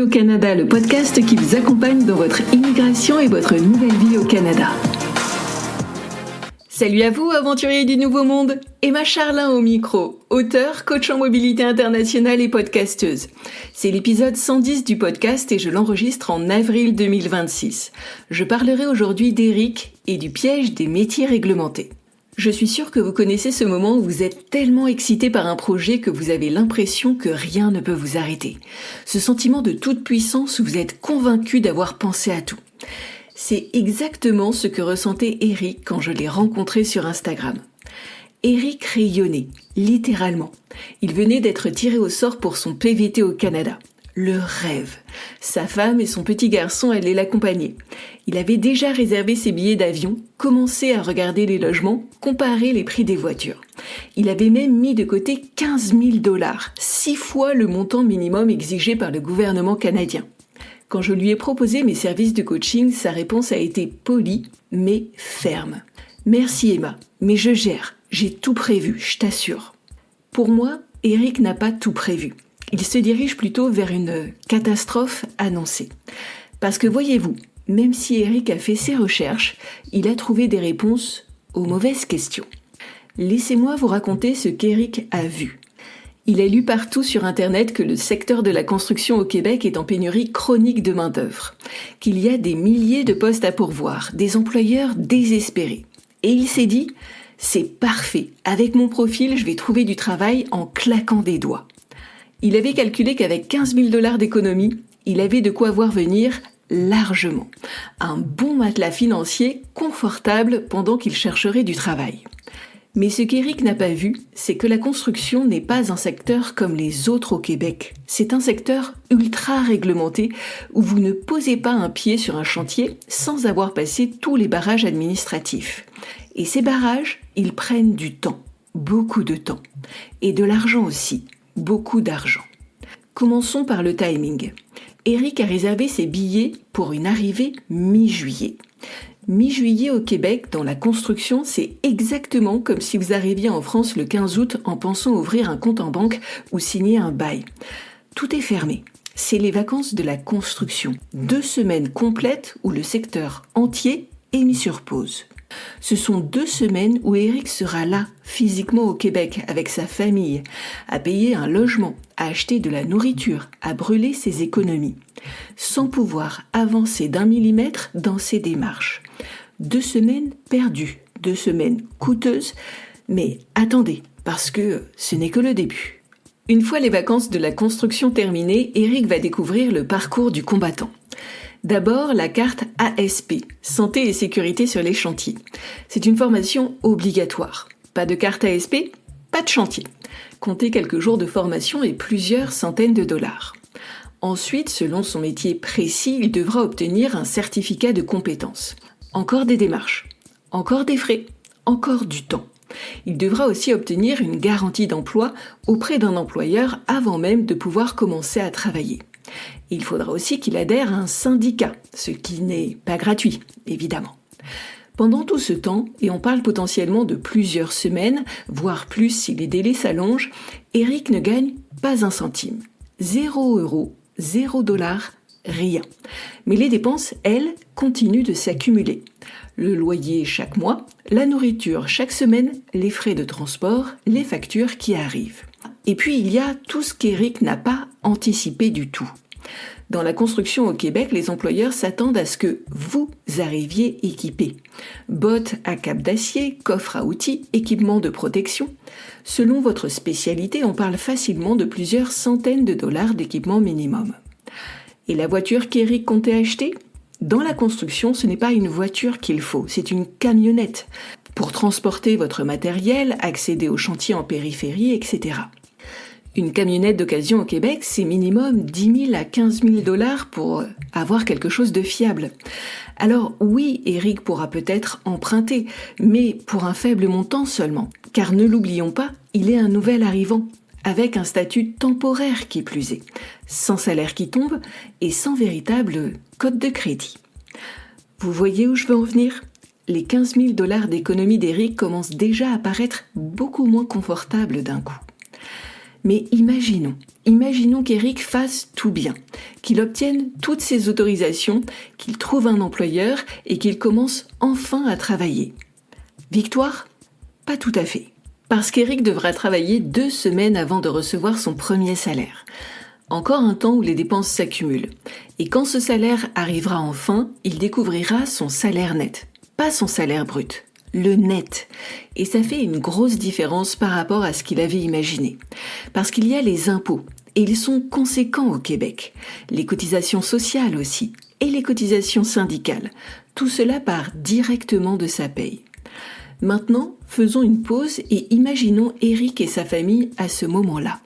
au Canada, le podcast qui vous accompagne dans votre immigration et votre nouvelle vie au Canada. Salut à vous, aventuriers du Nouveau Monde! Emma Charlin au micro, auteure, coach en mobilité internationale et podcasteuse. C'est l'épisode 110 du podcast et je l'enregistre en avril 2026. Je parlerai aujourd'hui d'Eric et du piège des métiers réglementés. Je suis sûre que vous connaissez ce moment où vous êtes tellement excité par un projet que vous avez l'impression que rien ne peut vous arrêter. Ce sentiment de toute puissance où vous êtes convaincu d'avoir pensé à tout. C'est exactement ce que ressentait Eric quand je l'ai rencontré sur Instagram. Eric rayonnait, littéralement. Il venait d'être tiré au sort pour son PVT au Canada. Le rêve. Sa femme et son petit garçon allaient l'accompagner. Il avait déjà réservé ses billets d'avion, commencé à regarder les logements, comparer les prix des voitures. Il avait même mis de côté 15 000 $, 6 fois le montant minimum exigé par le gouvernement canadien. Quand je lui ai proposé mes services de coaching, sa réponse a été polie, mais ferme. « Merci Emma, mais je gère, j'ai tout prévu, je t'assure. » Pour moi, Eric n'a pas tout prévu. Il se dirige plutôt vers une catastrophe annoncée. Parce que voyez-vous, même si Eric a fait ses recherches, il a trouvé des réponses aux mauvaises questions. Laissez-moi vous raconter ce qu'Eric a vu. Il a lu partout sur Internet que le secteur de la construction au Québec est en pénurie chronique de main-d'œuvre, qu'il y a des milliers de postes à pourvoir, des employeurs désespérés. Et il s'est dit, c'est parfait, avec mon profil, je vais trouver du travail en claquant des doigts. Il avait calculé qu'avec 15 000 $ d'économie, il avait de quoi voir venir largement. Un bon matelas financier confortable pendant qu'il chercherait du travail. Mais ce qu'Eric n'a pas vu, c'est que la construction n'est pas un secteur comme les autres au Québec. C'est un secteur ultra réglementé où vous ne posez pas un pied sur un chantier sans avoir passé tous les barrages administratifs. Et ces barrages, ils prennent du temps, beaucoup de temps. Et de l'argent aussi. Beaucoup d'argent. Commençons par le timing. Eric a réservé ses billets pour une arrivée mi-juillet. Mi-juillet au Québec, dans la construction, c'est exactement comme si vous arriviez en France le 15 août en pensant ouvrir un compte en banque ou signer un bail. Tout est fermé. C'est les vacances de la construction. 2 semaines complètes où le secteur entier est mis sur pause. Ce sont 2 semaines où Eric sera là, physiquement au Québec, avec sa famille, à payer un logement, à acheter de la nourriture, à brûler ses économies, sans pouvoir avancer d'1 millimètre dans ses démarches. 2 semaines perdues, 2 semaines coûteuses, mais attendez, parce que ce n'est que le début. Une fois les vacances de la construction terminées, Eric va découvrir le parcours du combattant. D'abord, la carte ASP, Santé et Sécurité sur les chantiers. C'est une formation obligatoire. Pas de carte ASP, pas de chantier. Comptez quelques jours de formation et plusieurs centaines de $. Ensuite, selon son métier précis, il devra obtenir un certificat de compétence. Encore des démarches, encore des frais, encore du temps. Il devra aussi obtenir une garantie d'emploi auprès d'un employeur avant même de pouvoir commencer à travailler. Il faudra aussi qu'il adhère à un syndicat, ce qui n'est pas gratuit, évidemment. Pendant tout ce temps, et on parle potentiellement de plusieurs semaines, voire plus si les délais s'allongent, Eric ne gagne pas un centime. 0 €, 0 $, rien. Mais les dépenses, elles, continuent de s'accumuler. Le loyer chaque mois, la nourriture chaque semaine, les frais de transport, les factures qui arrivent. Et puis il y a tout ce qu'Eric n'a pas anticipé du tout. Dans la construction au Québec, les employeurs s'attendent à ce que vous arriviez équipés. Bottes à cap d'acier, coffre à outils, équipements de protection. Selon votre spécialité, on parle facilement de plusieurs centaines de $ d'équipement minimum. Et la voiture qu'Eric comptait acheter ? Dans la construction, ce n'est pas une voiture qu'il faut, c'est une camionnette pour transporter votre matériel, accéder au chantier en périphérie, etc. Une camionnette d'occasion au Québec, c'est minimum 10 000 à 15 000 $ pour avoir quelque chose de fiable. Alors oui, Eric pourra peut-être emprunter, mais pour un faible montant seulement. Car ne l'oublions pas, il est un nouvel arrivant, avec un statut temporaire qui plus est, sans salaire qui tombe et sans véritable code de crédit. Vous voyez où je veux en venir ? Les 15 000 $ d'économie d'Eric commencent déjà à paraître beaucoup moins confortables d'un coup. Mais imaginons qu'Eric fasse tout bien, qu'il obtienne toutes ses autorisations, qu'il trouve un employeur et qu'il commence enfin à travailler. Victoire ? Pas tout à fait. Parce qu'Eric devra travailler 2 semaines avant de recevoir son premier salaire. Encore un temps où les dépenses s'accumulent. Et quand ce salaire arrivera enfin, il découvrira son salaire net. Pas son salaire brut, le net. Et ça fait une grosse différence par rapport à ce qu'il avait imaginé. Parce qu'il y a les impôts, et ils sont conséquents au Québec. Les cotisations sociales aussi, et les cotisations syndicales. Tout cela part directement de sa paye. Maintenant, faisons une pause et imaginons Eric et sa famille à ce moment-là.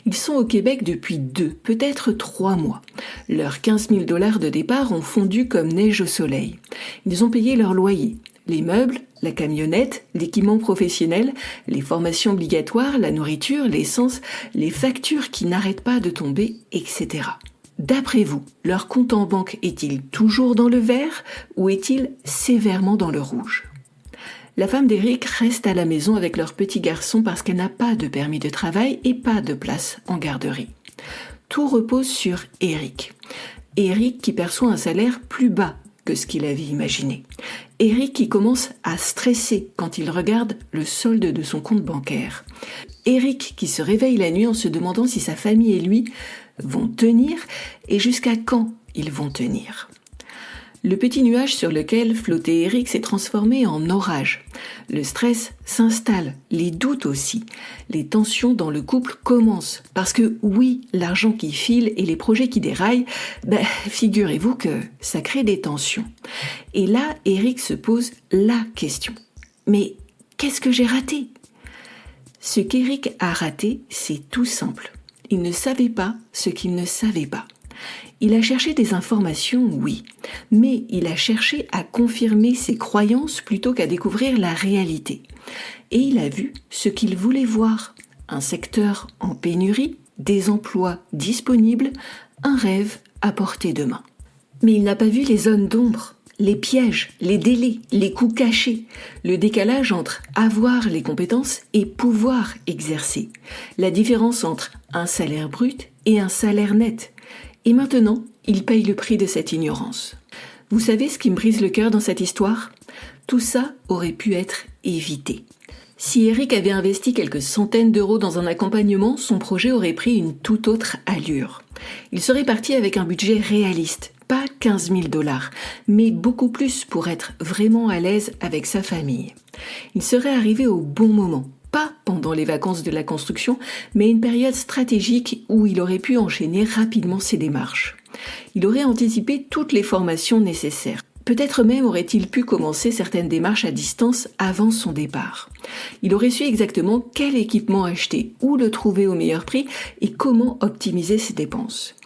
Ils sont au Québec depuis 2, peut-être 3 mois. Leurs 15 000 $ de départ ont fondu comme neige au soleil. Ils ont payé leur loyer, les meubles, la camionnette, l'équipement professionnel, les formations obligatoires, la nourriture, l'essence, les factures qui n'arrêtent pas de tomber, etc. D'après vous, leur compte en banque est-il toujours dans le vert ou est-il sévèrement dans le rouge ? La femme d'Eric reste à la maison avec leur petit garçon parce qu'elle n'a pas de permis de travail et pas de place en garderie. Tout repose sur Eric. Eric qui perçoit un salaire plus bas que ce qu'il avait imaginé. Eric qui commence à stresser quand il regarde le solde de son compte bancaire. Eric qui se réveille la nuit en se demandant si sa famille et lui vont tenir et jusqu'à quand ils vont tenir. Le petit nuage sur lequel flottait Eric s'est transformé en orage. Le stress s'installe, les doutes aussi. Les tensions dans le couple commencent. Parce que oui, l'argent qui file et les projets qui déraillent, figurez-vous que ça crée des tensions. Et là, Eric se pose la question. Mais qu'est-ce que j'ai raté ? Ce qu'Eric a raté, c'est tout simple. Il ne savait pas ce qu'il ne savait pas. Il a cherché des informations, oui, mais il a cherché à confirmer ses croyances plutôt qu'à découvrir la réalité. Et il a vu ce qu'il voulait voir, un secteur en pénurie, des emplois disponibles, un rêve à portée de main. Mais il n'a pas vu les zones d'ombre, les pièges, les délais, les coûts cachés, le décalage entre avoir les compétences et pouvoir exercer, la différence entre un salaire brut et un salaire net. Et maintenant, il paye le prix de cette ignorance. Vous savez ce qui me brise le cœur dans cette histoire ? Tout ça aurait pu être évité. Si Eric avait investi quelques centaines d'euros dans un accompagnement, son projet aurait pris une toute autre allure. Il serait parti avec un budget réaliste, pas 15 000 $, mais beaucoup plus pour être vraiment à l'aise avec sa famille. Il serait arrivé au bon moment. Pas pendant les vacances de la construction, mais une période stratégique où il aurait pu enchaîner rapidement ses démarches. Il aurait anticipé toutes les formations nécessaires. Peut-être même aurait-il pu commencer certaines démarches à distance avant son départ. Il aurait su exactement quel équipement acheter, où le trouver au meilleur prix et comment optimiser ses dépenses.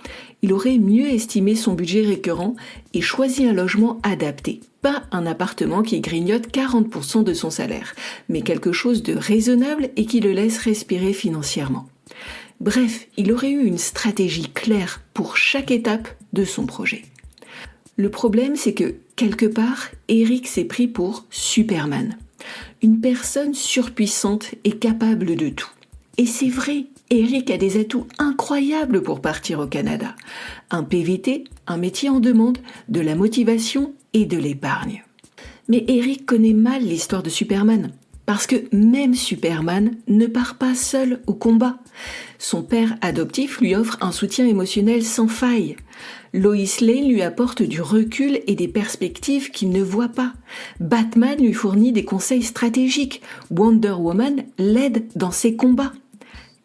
Il aurait mieux estimé son budget récurrent et choisi un logement adapté. Pas un appartement qui grignote 40% de son salaire, mais quelque chose de raisonnable et qui le laisse respirer financièrement. Bref, il aurait eu une stratégie claire pour chaque étape de son projet. Le problème, c'est que, quelque part, Eric s'est pris pour Superman. Une personne surpuissante et capable de tout. Et c'est vrai, Eric a des atouts incroyables pour partir au Canada. Un PVT, un métier en demande, de la motivation et de l'épargne. Mais Eric connaît mal l'histoire de Superman, parce que même Superman ne part pas seul au combat. Son père adoptif lui offre un soutien émotionnel sans faille. Lois Lane lui apporte du recul et des perspectives qu'il ne voit pas. Batman lui fournit des conseils stratégiques. Wonder Woman l'aide dans ses combats.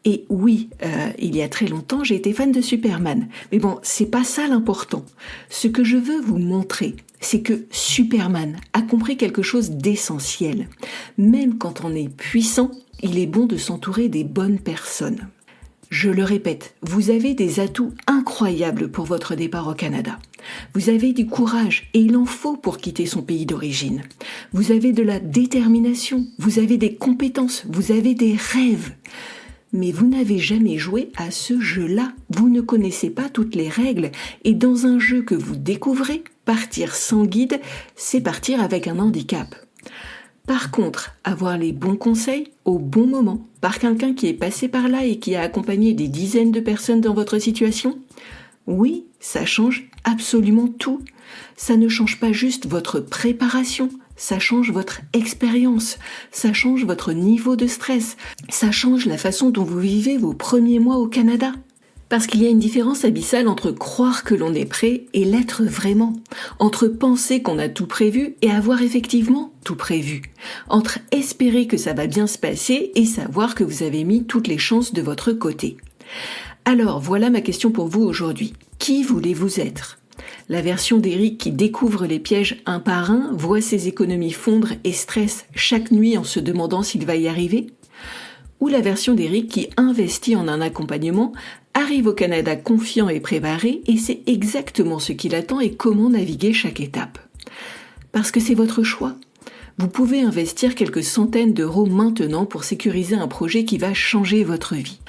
Et oui, il y a très longtemps, j'ai été fan de Superman. Mais bon, c'est pas ça l'important. Ce que je veux vous montrer, c'est que Superman a compris quelque chose d'essentiel. Même quand on est puissant, il est bon de s'entourer des bonnes personnes. Je le répète, vous avez des atouts incroyables pour votre départ au Canada. Vous avez du courage et il en faut pour quitter son pays d'origine. Vous avez de la détermination, vous avez des compétences, vous avez des rêves. Mais vous n'avez jamais joué à ce jeu-là. Vous ne connaissez pas toutes les règles. Et dans un jeu que vous découvrez, partir sans guide, c'est partir avec un handicap. Par contre, avoir les bons conseils au bon moment par quelqu'un qui est passé par là et qui a accompagné des dizaines de personnes dans votre situation, oui, ça change absolument tout. Ça ne change pas juste votre préparation, ça change votre expérience, ça change votre niveau de stress, ça change la façon dont vous vivez vos premiers mois au Canada. Parce qu'il y a une différence abyssale entre croire que l'on est prêt et l'être vraiment, entre penser qu'on a tout prévu et avoir effectivement tout prévu, entre espérer que ça va bien se passer et savoir que vous avez mis toutes les chances de votre côté. Alors voilà ma question pour vous aujourd'hui. Qui voulez-vous être ? La version d'Eric qui découvre les pièges un par un, voit ses économies fondre et stresse chaque nuit en se demandant s'il va y arriver ? Ou la version d'Eric qui investit en un accompagnement, arrive au Canada confiant et préparé et sait exactement ce qu'il attend et comment naviguer chaque étape ? Parce que c'est votre choix. Vous pouvez investir quelques centaines d'euros maintenant pour sécuriser un projet qui va changer votre vie.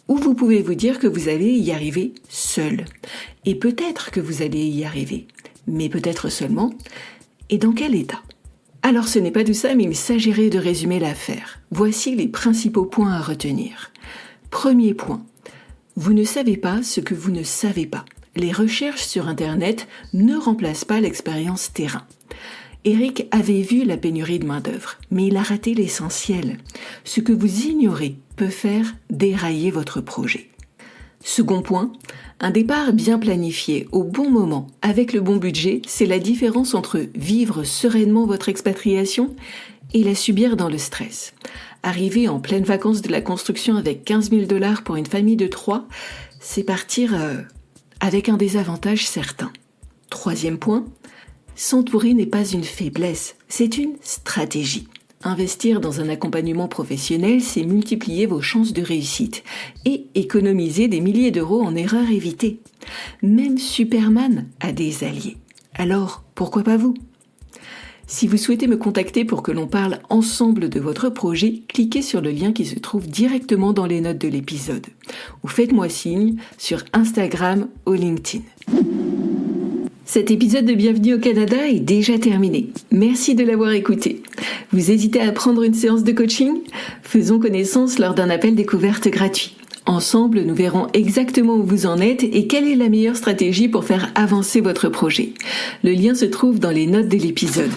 Ou vous pouvez vous dire que vous allez y arriver seul. Et peut-être que vous allez y arriver, mais peut-être seulement. Et dans quel état ? Alors ce n'est pas tout ça, mais il s'agirait de résumer l'affaire. Voici les principaux points à retenir. Premier point. Vous ne savez pas ce que vous ne savez pas. Les recherches sur Internet ne remplacent pas l'expérience terrain. Eric avait vu la pénurie de main-d'œuvre, mais il a raté l'essentiel. Ce que vous ignorez peut faire dérailler votre projet. Second point, un départ bien planifié au bon moment, avec le bon budget, c'est la différence entre vivre sereinement votre expatriation et la subir dans le stress. Arriver en pleine vacances de la construction avec 15 000 $ pour une famille de 3, c'est partir avec un désavantage certain. Troisième point, s'entourer n'est pas une faiblesse, c'est une stratégie. Investir dans un accompagnement professionnel, c'est multiplier vos chances de réussite et économiser des milliers d'euros en erreurs évitées. Même Superman a des alliés. Alors, pourquoi pas vous ? Si vous souhaitez me contacter pour que l'on parle ensemble de votre projet, cliquez sur le lien qui se trouve directement dans les notes de l'épisode. Ou faites-moi signe sur Instagram ou LinkedIn. Cet épisode de Bienvenue au Canada est déjà terminé. Merci de l'avoir écouté. Vous hésitez à prendre une séance de coaching ? Faisons connaissance lors d'un appel découverte gratuit. Ensemble, nous verrons exactement où vous en êtes et quelle est la meilleure stratégie pour faire avancer votre projet. Le lien se trouve dans les notes de l'épisode.